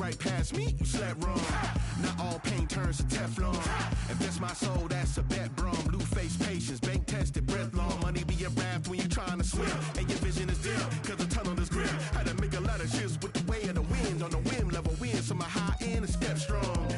right past me, you slept wrong. Not all pain turns to Teflon. Invest my soul, that's a bet, brum. Blue face patience, bank tested, breath long. Money be a raft when you trying to swim. And your vision is dim, cause the tunnel is grim. Had to make a lot of shifts with the way of the wind. On the whim, level win, so my high end is step strong.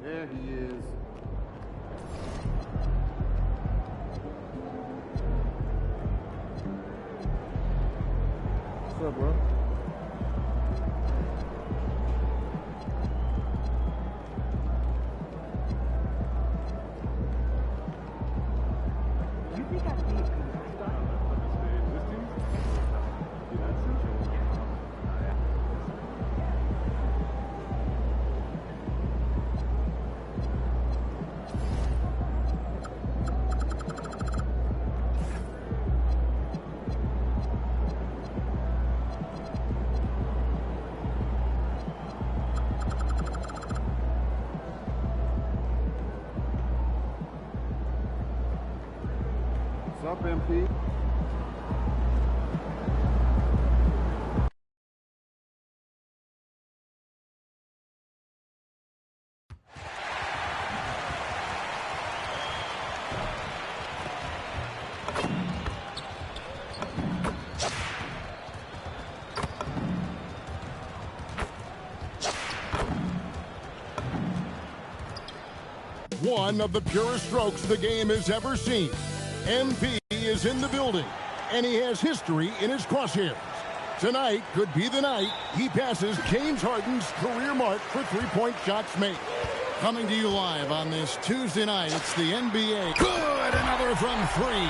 There he is. What's up, bro? You think I beat this guy? What's up, MP? One of the purest strokes the game has ever seen. MP is in the building, and he has history in his crosshairs. Tonight could be the night he passes James Harden's career mark for three-point shots made. Coming to you live on this Tuesday night, it's the NBA. Good, another from three.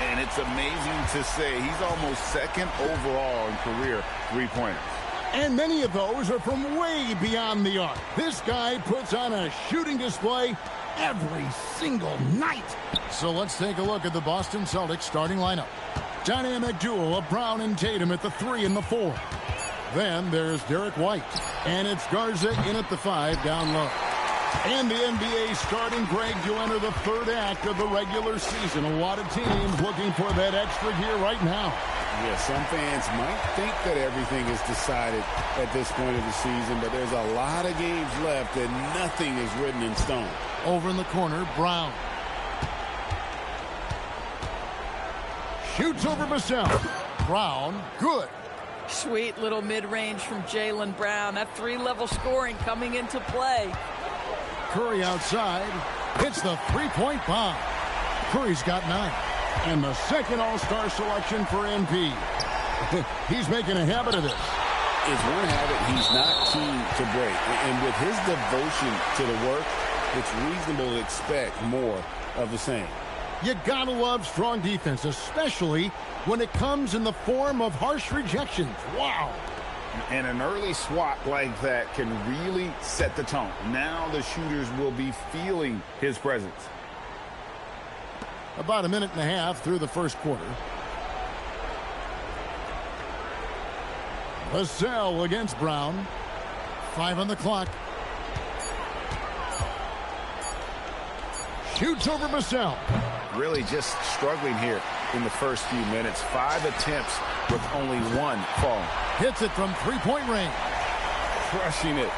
And it's amazing to say he's almost second overall in career three-pointers. And many of those are from way beyond the arc. This guy puts on a shooting display every single night. So let's take a look at the Boston Celtics starting lineup. Dynamic duo of Brown and Tatum at the 3 and the 4. Then there's Derek White. And it's Garza in at the 5 down low. And the NBA starting, Greg, you enter the third act of the regular season. A lot of teams looking for that extra gear right now. Yeah, some fans might think that everything is decided at this point of the season, but there's a lot of games left and nothing is written in stone. Over in the corner, Brown. Shoots over Vassell. Brown, good. Sweet little mid-range from Jaylen Brown. That three-level scoring coming into play. Curry outside. Hits the three-point bomb. Curry's got 9. And the second All-Star selection for MP. He's making a habit of this. It's one habit he's not keen to break. And with his devotion to the work, it's reasonable to expect more of the same. You gotta love strong defense, especially when it comes in the form of harsh rejections. Wow. And an early swat like that can really set the tone. Now the shooters will be feeling his presence. About a minute and a half through the first quarter. Vassell against Brown. 5 on the clock. Shoots over Vassell. Really just struggling here in the first few minutes. 5 attempts with only 1 fall. Hits it from three-point range. Crushing it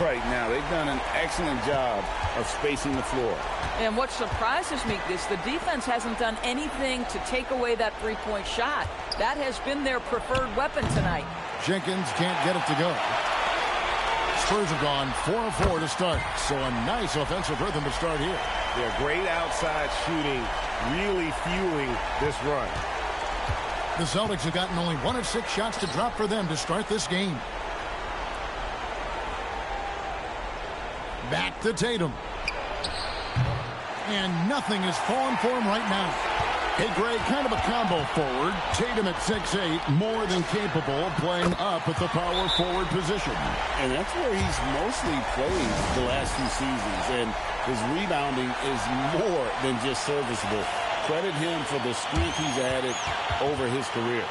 right now. They've done an excellent job of spacing the floor. And what surprises me is the defense hasn't done anything to take away that three-point shot. That has been their preferred weapon tonight. Jenkins can't get it to go. Spurs have gone 4 of 4 to start. So a nice offensive rhythm to start here. Yeah, great outside shooting, really fueling this run. The Celtics have gotten only 1 of 6 shots to drop for them to start this game. Back to Tatum. And nothing is falling for him right now. Hey, Greg, kind of a combo forward. Tatum at 6'8", more than capable of playing up at the power forward position. And that's where he's mostly played the last few seasons. And his rebounding is more than just serviceable. Credit him for the strength he's added over his career.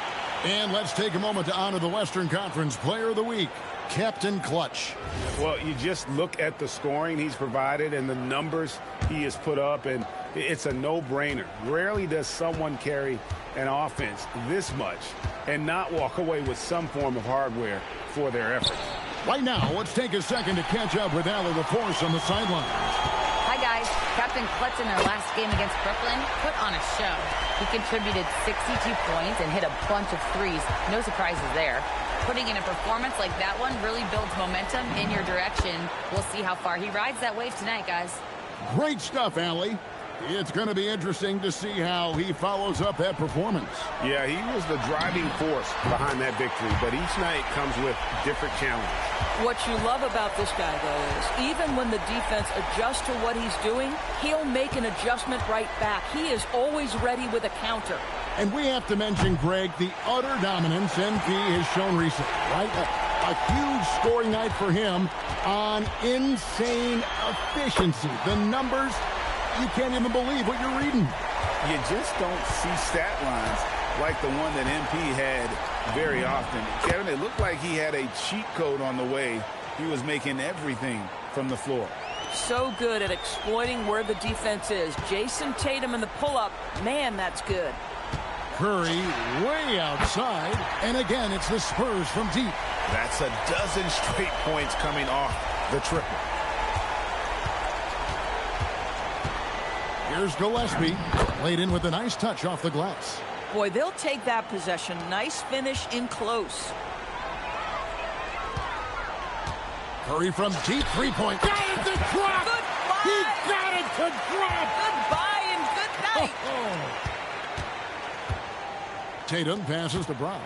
And let's take a moment to honor the Western Conference Player of the Week, Captain Clutch. Well, you just look at the scoring he's provided and the numbers he has put up, and it's a no-brainer. Rarely does someone carry an offense this much and not walk away with some form of hardware for their efforts. Right now, let's take a second to catch up with Allie LaForce on the sidelines. Hi, guys. Captain Clutch in their last game against Brooklyn put on a show. He contributed 62 points and hit a bunch of threes. No surprises there. Putting in a performance like that one really builds momentum in your direction. We'll see how far he rides that wave tonight, guys. Great stuff, Allie. It's going to be interesting to see how he follows up that performance. Yeah, he was the driving force behind that victory, but each night comes with different challenges. What you love about this guy, though, is even when the defense adjusts to what he's doing, he'll make an adjustment right back. He is always ready with a counter. And we have to mention, Greg, the utter dominance MP has shown recently, right? A huge scoring night for him on insane efficiency. The numbers, you can't even believe what you're reading. You just don't see stat lines like the one that MP had very often. Kevin, it looked like he had a cheat code on the way. He was making everything from the floor. So good at exploiting where the defense is. Jason Tatum in the pull-up, man, that's good. Curry way outside, and again, it's the Spurs from deep. That's a dozen straight points coming off the triple. Here's Gillespie, laid in with a nice touch off the glass. Boy, they'll take that possession. Nice finish in close. Curry from deep three-point. Got it to drop! Goodbye! He got it to drop! Goodbye and good night! Oh. Tatum passes to Brown.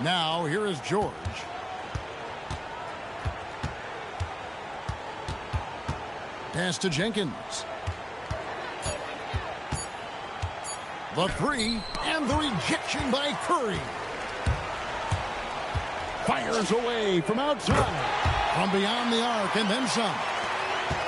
Now, here is George. Pass to Jenkins. The three, and the rejection by Curry. Fires away from outside, from beyond the arc, and then some.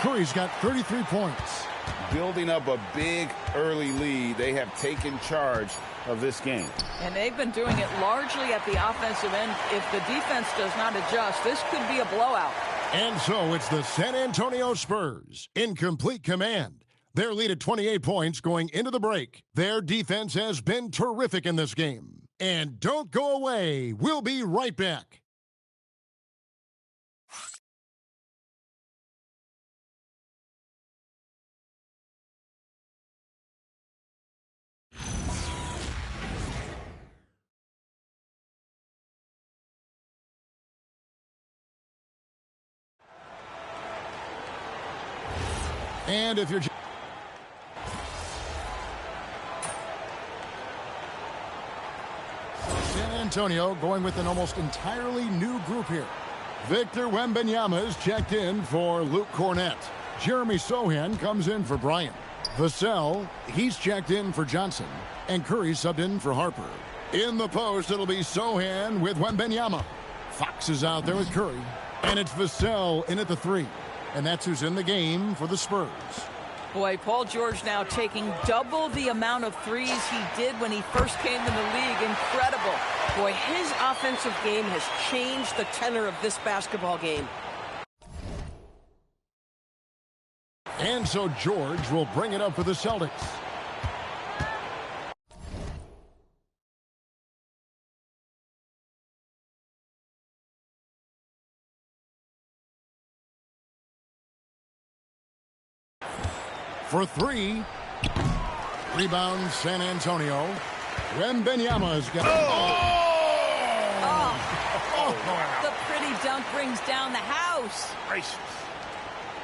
Curry's got 33 points. Building up a big early lead, they have taken charge of this game. And they've been doing it largely at the offensive end. If the defense does not adjust, this could be a blowout. And so it's the San Antonio Spurs in complete command. Their lead at 28 points going into the break. Their defense has been terrific in this game. And don't go away. We'll be right back. And if you're San Antonio going with an almost entirely new group here. Victor Wembanyama is checked in for Luke Cornett. Jeremy Sohan comes in for Bryant. Vassell, he's checked in for Johnson. And Curry subbed in for Harper. In the post, it'll be Sohan with Wembanyama. Fox is out there with Curry. And it's Vassell in at the three. And that's who's in the game for the Spurs. Boy, Paul George now taking double the amount of threes he did when he first came in the league. Incredible. Boy, his offensive game has changed the tenor of this basketball game. And so George will bring it up for the Celtics. For three. Rebound San Antonio. Wembanyama's got it. The pretty dunk brings down the house. Gracious.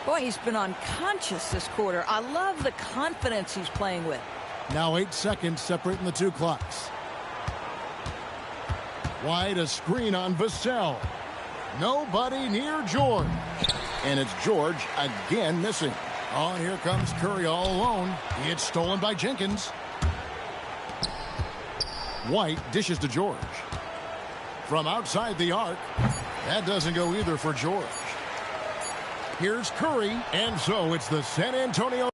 Boy, he's been unconscious this quarter. I love the confidence he's playing with. Now 8 seconds separating the two clocks. Wide, a screen on Vassell. Nobody near George. And it's George again missing. Oh, here comes Curry all alone. It's stolen by Jenkins. White dishes to George. From outside the arc. That doesn't go either for George. Here's Curry. And so it's the San Antonio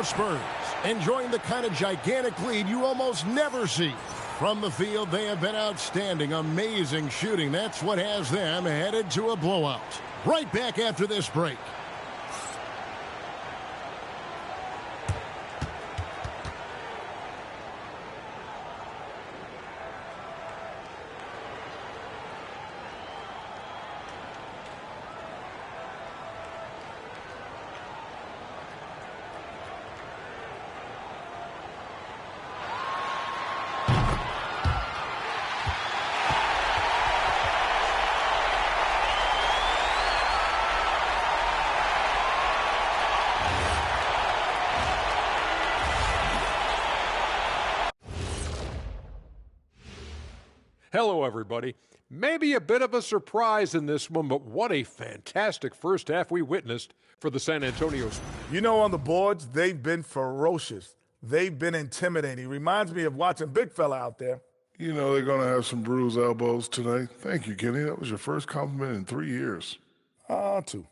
Spurs enjoying the kind of gigantic lead you almost never see. From the field, they have been outstanding. Amazing shooting. That's what has them headed to a blowout. Right back after this break. Hello, everybody. Maybe a bit of a surprise in this one, but what a fantastic first half we witnessed for the San Antonio Spurs. You know, on the boards, they've been ferocious. They've been intimidating. Reminds me of watching big fella out there. You know they're going to have some bruised elbows tonight. Thank you, Kenny. That was your first compliment in 3 years. 2.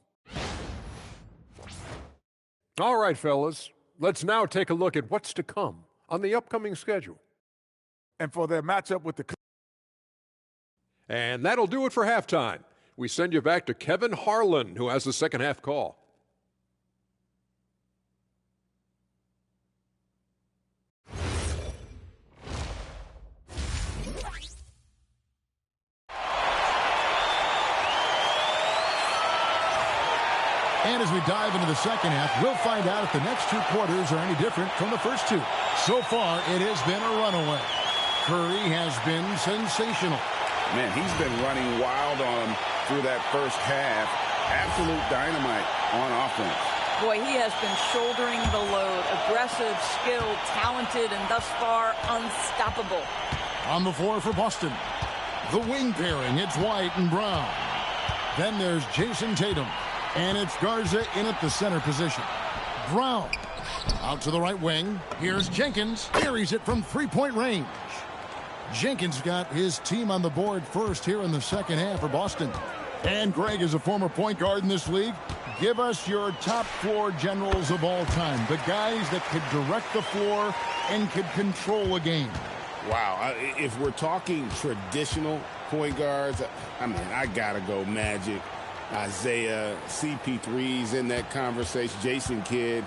All right, fellas. Let's now take a look at what's to come on the upcoming schedule. And for their matchup with the... And that'll do it for halftime. We send you back to Kevin Harlan, who has the second half call. And as we dive into the second half, we'll find out if the next 2 quarters are any different from the first 2. So far, it has been a runaway. Curry has been sensational. Man, he's been running wild on him through that first half. Absolute dynamite on offense. Boy, he has been shouldering the load. Aggressive, skilled, talented, and thus far unstoppable. On the floor for Boston, the wing pairing, it's White and Brown. Then there's Jason Tatum. And it's Garza in at the center position. Brown out to the right wing. Here's Jenkins. Carries it from 3-point range. Jenkins got his team on the board first here in the second half for Boston. And Greg is a former point guard in this league. Give us your top floor generals of all time. The guys that could direct the floor and could control a game. Wow. If we're talking traditional point guards, I mean, I got to go Magic. Isaiah, CP3's in that conversation, Jason Kidd.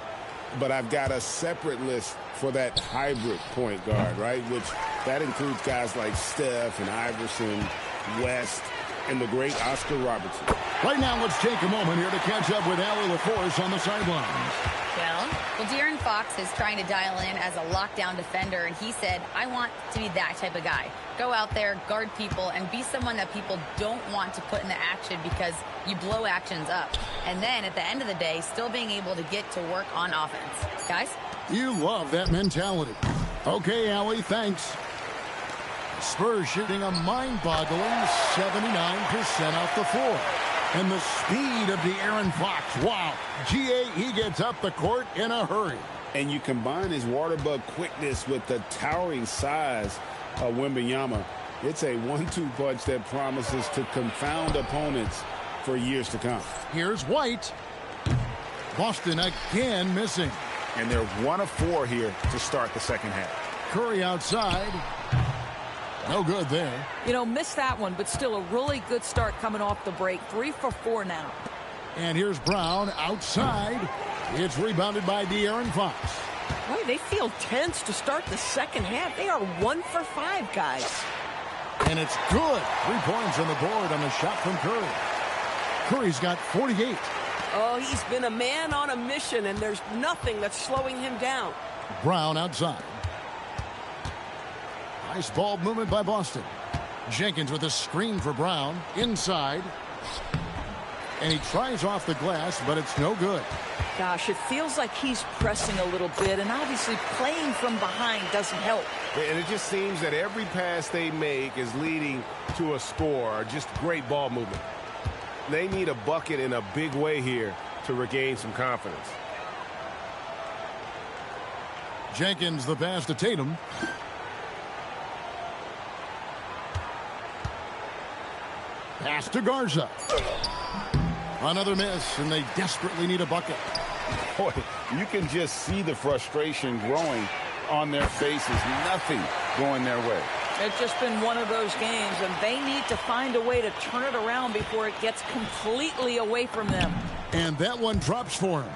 But I've got a separate list for that hybrid point guard, right? Which that includes guys like Steph and Iverson, West, and the great Oscar Robertson. Right now, let's take a moment here to catch up with Allie LaForce on the sidelines. Well, De'Aaron Fox is trying to dial in as a lockdown defender, and he said, I want to be that type of guy. Go out there, guard people, and be someone that people don't want to put in the action because you blow actions up. And then at the end of the day, still being able to get to work on offense. Guys? You love that mentality. Okay, Allie, thanks. Spurs shooting a mind-boggling 79% off the floor. And the speed of De'Aaron Fox. Wow. GA, he gets up the court in a hurry. And you combine his water bug quickness with the towering size of Wembanyama. It's a 1-2 punch that promises to confound opponents for years to come. Here's White. Boston again missing. And they're 1 of 4 here to start the second half. Curry outside. No good there. You know, missed that one, but still a really good start coming off the break. 3 for 4 now. And here's Brown outside. It's rebounded by De'Aaron Fox. Boy, they feel tense to start the second half. They are 1 for 5, guys. And it's good. 3 points on the board on the shot from Curry. Curry's got 48. Oh, he's been a man on a mission, and there's nothing that's slowing him down. Brown outside. Nice ball movement by Boston. Jenkins with a screen for Brown. Inside. And he tries off the glass, but it's no good. Gosh, it feels like he's pressing a little bit, and obviously playing from behind doesn't help. And it just seems that every pass they make is leading to a score, just great ball movement. They need a bucket in a big way here to regain some confidence. Jenkins the pass to Tatum. Pass to Garza. Another miss, and they desperately need a bucket. Boy, you can just see the frustration growing on their faces. Nothing going their way. It's just been one of those games, and they need to find a way to turn it around before it gets completely away from them. And that one drops for him.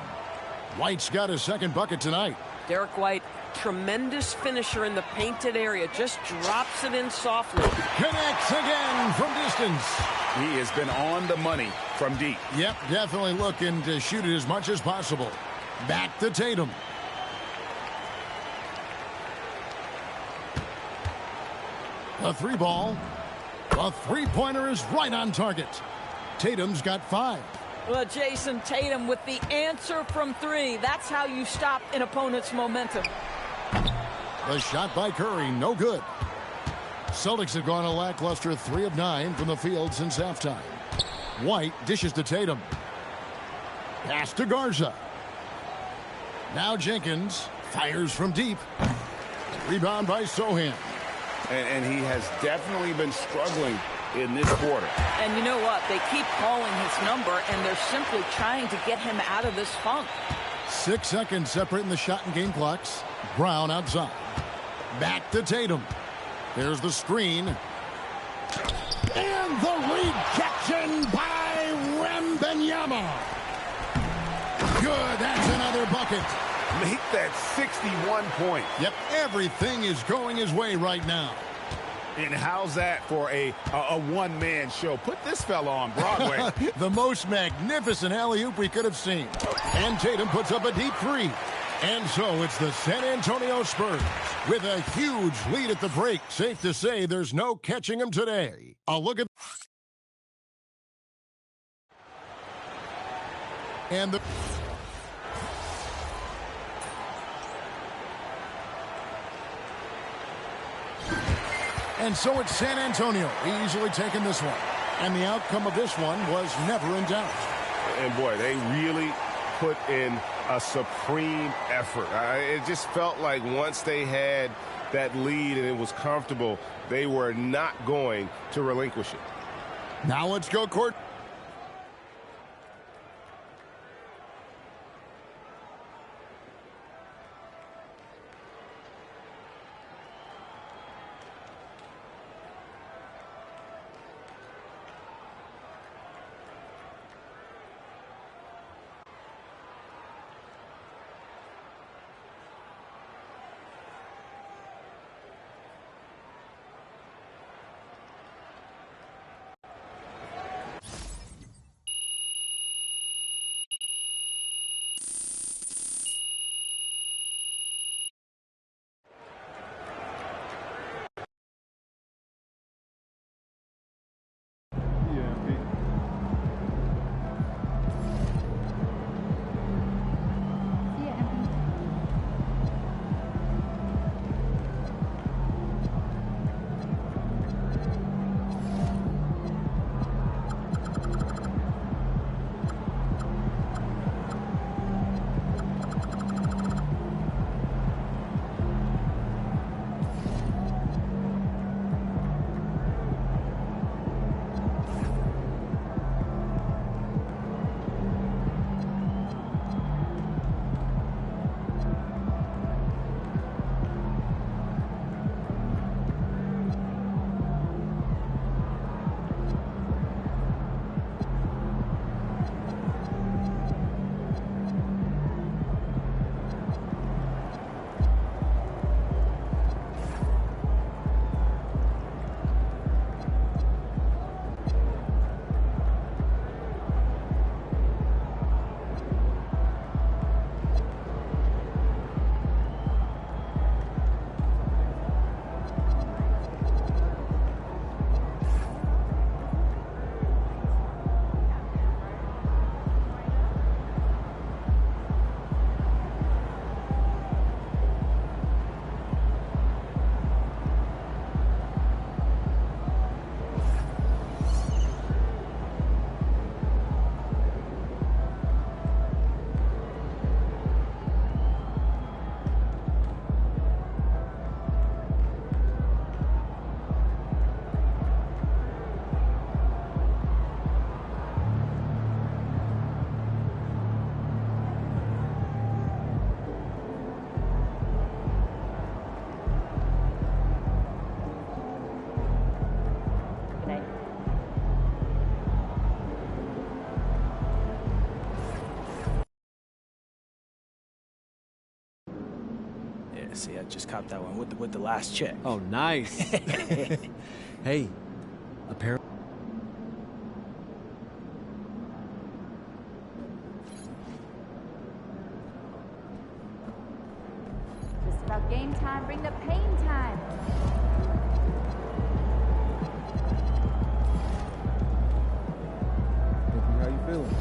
White's got his second bucket tonight. Derek White, tremendous finisher in the painted area, just drops it in softly. Connects again from distance. He has been on the money from deep. Yep, definitely looking to shoot it as much as possible. Back to Tatum. A 3 ball. A 3-pointer is right on target. Tatum's got 5. Well, Jason Tatum with the answer from 3. That's how you stop an opponent's momentum. The shot by Curry, no good. Celtics have gone a lackluster 3 of 9 from the field since halftime. White dishes to Tatum. Pass to Garza. Now Jenkins fires from deep. Rebound by Sohan. And he has definitely been struggling in this quarter. And you know what? They keep calling his number, and they're simply trying to get him out of this funk. 6 seconds separating the shot and game clocks. Brown outside. Back to Tatum. There's the screen. And the rejection by Wembanyama. Good. That's another bucket. Make that 61 points. Yep, everything is going his way right now. And how's that for a one-man show? Put this fella on Broadway. The most magnificent alley-oop we could have seen. And Tatum puts up a deep 3. And so it's the San Antonio Spurs with a huge lead at the break. Safe to say there's no catching them today. A look at... And the... And so it's San Antonio easily taking this one. And the outcome of this one was never in doubt. And boy, they really put in a supreme effort. It just felt like once they had that lead and it was comfortable, they were not going to relinquish it. Now let's go court. See, I just copped that one with the last check. Oh, nice. Hey, apparently. Just about game time. Bring the pain time. How you feeling?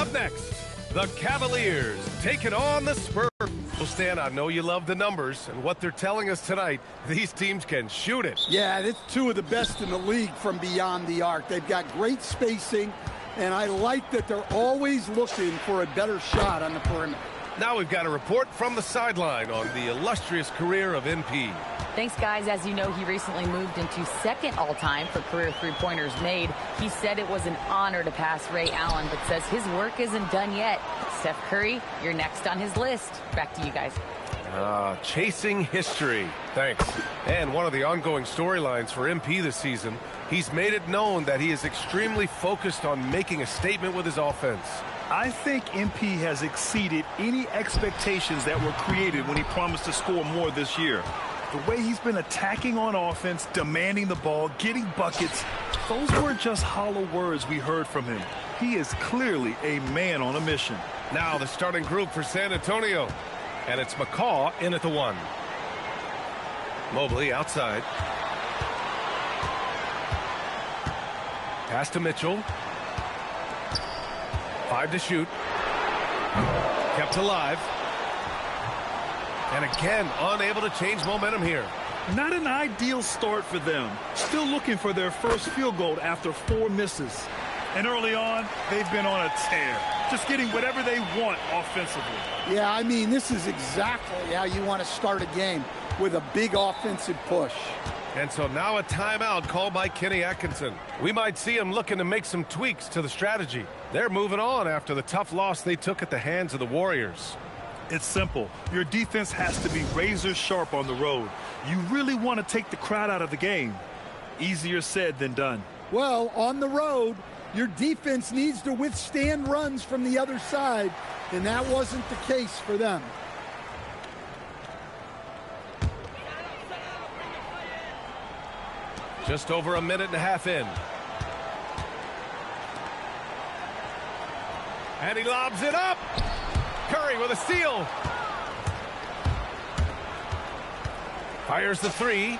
Up next, the Cavaliers taking on the Spurs. Well, Stan, I know you love the numbers, and what they're telling us tonight, these teams can shoot it. Yeah, it's two of the best in the league from beyond the arc. They've got great spacing, and I like that they're always looking for a better shot on the perimeter. Now we've got a report from the sideline on the illustrious career of MP. Thanks, guys. As you know, he recently moved into second all-time for career three-pointers made. He said it was an honor to pass Ray Allen, but says his work isn't done yet. Steph Curry, you're next on his list. Back to you guys. Chasing history. Thanks. And one of the ongoing storylines for MP this season, he's made it known that he is extremely focused on making a statement with his offense. I think MP has exceeded any expectations that were created when he promised to score more this year. The way he's been attacking on offense, demanding the ball, getting buckets, those weren't just hollow words we heard from him. He is clearly a man on a mission. Now the starting group for San Antonio. And it's McCaw in at the 1. Mobley outside. Pass to Mitchell. 5 to shoot. Kept alive. And again, unable to change momentum here. Not an ideal start for them. Still looking for their first field goal after 4 misses. And early on, they've been on a tear. Just getting whatever they want offensively. Yeah, I mean, this is exactly how you want to start a game, with a big offensive push. And so now a timeout called by Kenny Atkinson. We might see him looking to make some tweaks to the strategy. They're moving on after the tough loss they took at the hands of the Warriors. It's simple. Your defense has to be razor sharp on the road. You really want to take the crowd out of the game. Easier said than done. Well, on the road, your defense needs to withstand runs from the other side, and that wasn't the case for them. Just over a minute and a half in. And he lobs it up. Curry with a steal. Fires the 3.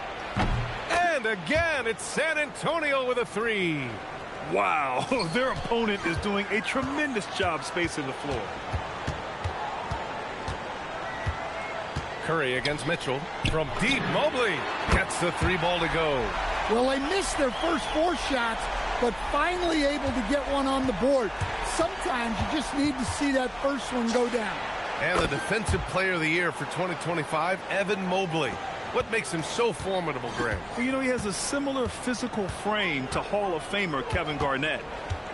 And again, it's San Antonio with a 3. Wow, their opponent is doing a tremendous job spacing the floor. Curry against Mitchell. From deep, Mobley gets the 3 ball to go. Well, they missed their first 4 shots, but finally able to get one on the board. Sometimes you just need to see that first one go down. And the Defensive Player of the Year for 2025, Evan Mobley. What makes him so formidable, Grant? Well, you know, he has a similar physical frame to Hall of Famer Kevin Garnett.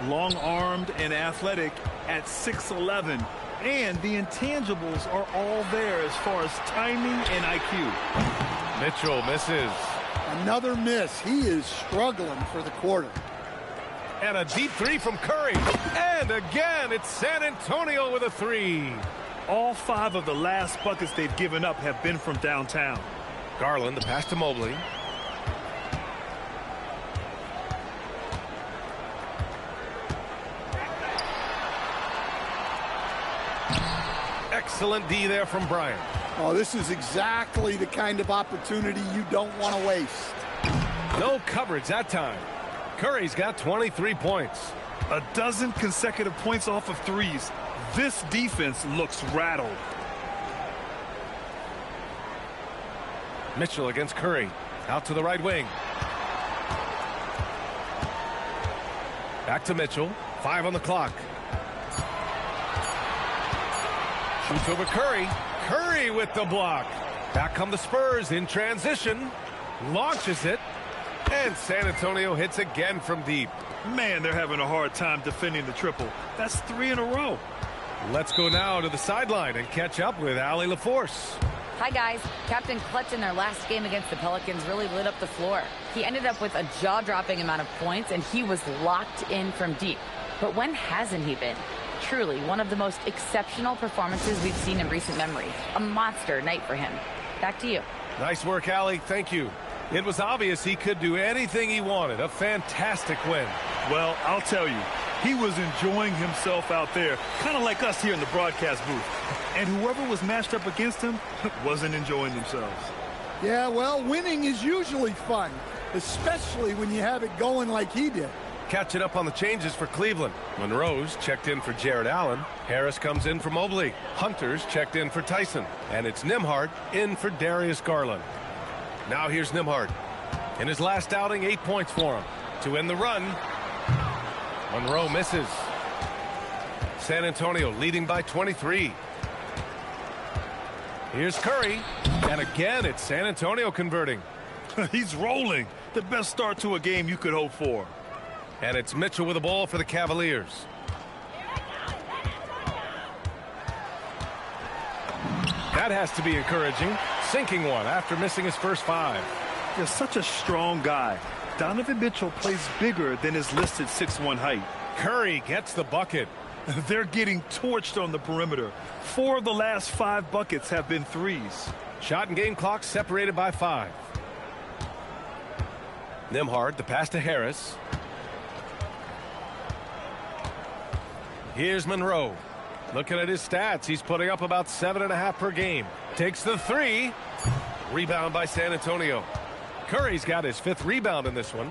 Long-armed and athletic at 6'11". And the intangibles are all there as far as timing and IQ. Mitchell misses. Another miss. He is struggling for the quarter. And a deep 3 from Curry. And again, it's San Antonio with a 3. All 5 of the last buckets they've given up have been from downtown. Garland, the pass to Mobley. Excellent D there from Bryant. Oh, this is exactly the kind of opportunity you don't want to waste. No coverage that time. Curry's got 23 points. A dozen consecutive points off of 3s. This defense looks rattled. Mitchell against Curry. Out to the right wing. Back to Mitchell. 5 on the clock. Shoots over Curry. Curry with the block. Back come the Spurs in transition. Launches it. And San Antonio hits again from deep. Man, they're having a hard time defending the triple. That's 3 in a row. Let's go now to the sideline and catch up with Allie LaForce. Hi, guys. Captain Clutch in their last game against the Pelicans really lit up the floor. He ended up with a jaw-dropping amount of points, and he was locked in from deep. But when hasn't he been? Truly, one of the most exceptional performances we've seen in recent memory. A monster night for him. Back to you. Nice work, Allie. Thank you. It was obvious he could do anything he wanted. A fantastic win. Well, I'll tell you, he was enjoying himself out there, kind of like us here in the broadcast booth. And whoever was matched up against him wasn't enjoying themselves. Yeah, well, winning is usually fun, especially when you have it going like he did. catching up on the changes for Cleveland. Monroe's checked in for Jared Allen. Harris comes in for Mobley. Hunter's checked in for Tyson. And it's Nembhard in for Darius Garland. Now here's Nembhard. In his last outing, 8 points for him. To end the run, Monroe misses. San Antonio leading by 23. Here's Curry. And again, it's San Antonio converting. He's rolling. The best start to a game you could hope for. And it's Mitchell with the ball for the Cavaliers. That has to be encouraging. Sinking one after missing his first 5. You're such a strong guy. Donovan Mitchell plays bigger than his listed 6'1" height. Curry gets the bucket. They're getting torched on the perimeter. 4 of the last 5 buckets have been threes. Shot and game clock separated by 5. Nembhard, the pass to Harris. Here's Monroe. Looking at his stats, he's putting up about 7.5 per game. Takes the 3. Rebound by San Antonio. Curry's got his 5th rebound in this one.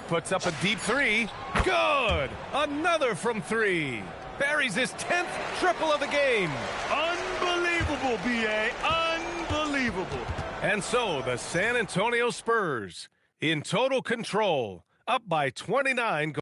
Puts up a deep 3. Good! Another from 3. Buries his 10th triple of the game. Unbelievable, B.A. Unbelievable. And so the San Antonio Spurs in total control, up by 29.